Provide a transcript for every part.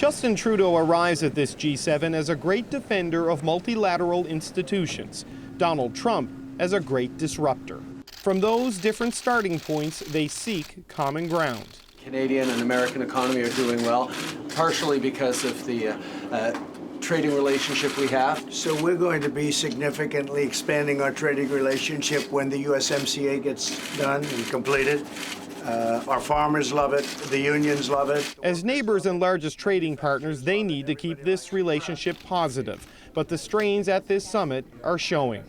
Justin Trudeau arrives at this G7 as a great defender of multilateral institutions. Donald Trump as a great disruptor. From those different starting points, they seek common ground. Canadian and American economy are doing well, partially because of the trading relationship we have. So we're going to be significantly expanding our trading relationship when the USMCA gets done and completed. Our farmers love it, the unions love it. As neighbors and largest trading partners, they need to keep this relationship positive. But the strains at this summit are showing.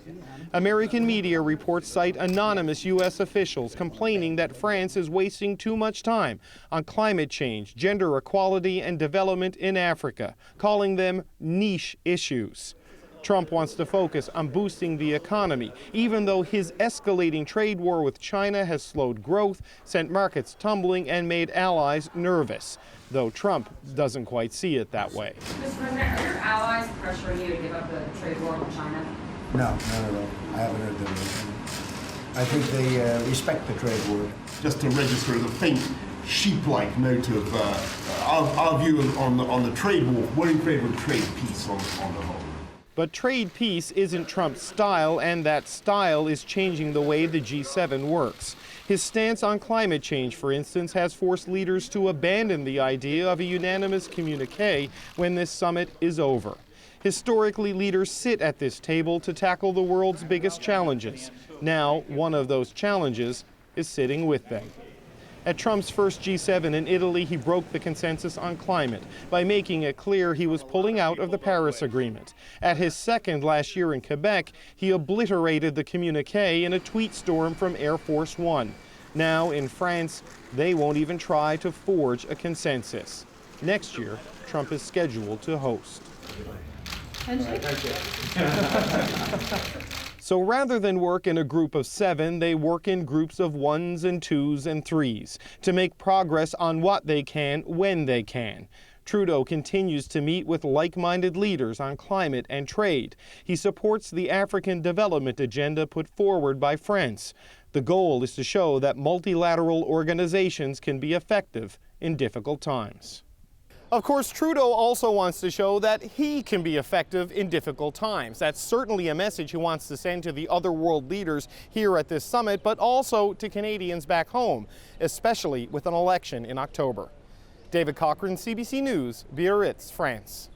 American media reports cite anonymous U.S. officials complaining that France is wasting too much time on climate change, gender equality, and development in Africa, calling them niche issues. Trump wants to focus on boosting the economy, even though his escalating trade war with China has slowed growth, sent markets tumbling, and made allies nervous, though Trump doesn't quite see it that way. Mr. President, are your allies pressuring you to give up the trade war with China? No, not at all. I haven't heard them. I think they respect the trade war. Just to register as a faint sheep-like note of our view on the trade war, we're in favor of trade peace on the whole. But trade peace isn't Trump's style, and that style is changing the way the G7 works. His stance on climate change, for instance, has forced leaders to abandon the idea of a unanimous communiqué when this summit is over. Historically, leaders sit at this table to tackle the world's biggest challenges. Now, one of those challenges is sitting with them. At Trump's first G7 in Italy, he broke the consensus on climate by making it clear he was pulling out of the Paris Agreement. At his second last year in Quebec, he obliterated the communiqué in a tweet storm from Air Force One. Now, in France, they won't even try to forge a consensus. Next year, Trump is scheduled to host. So rather than work in a group of 7, they work in groups of 1s and 2s and 3s to make progress on what they can when they can. Trudeau continues to meet with like-minded leaders on climate and trade. He supports the African development agenda put forward by France. The goal is to show that multilateral organizations can be effective in difficult times. Of course, Trudeau also wants to show that he can be effective in difficult times. That's certainly a message he wants to send to the other world leaders here at this summit, but also to Canadians back home, especially with an election in October. David Cochran, CBC News, Biarritz, France.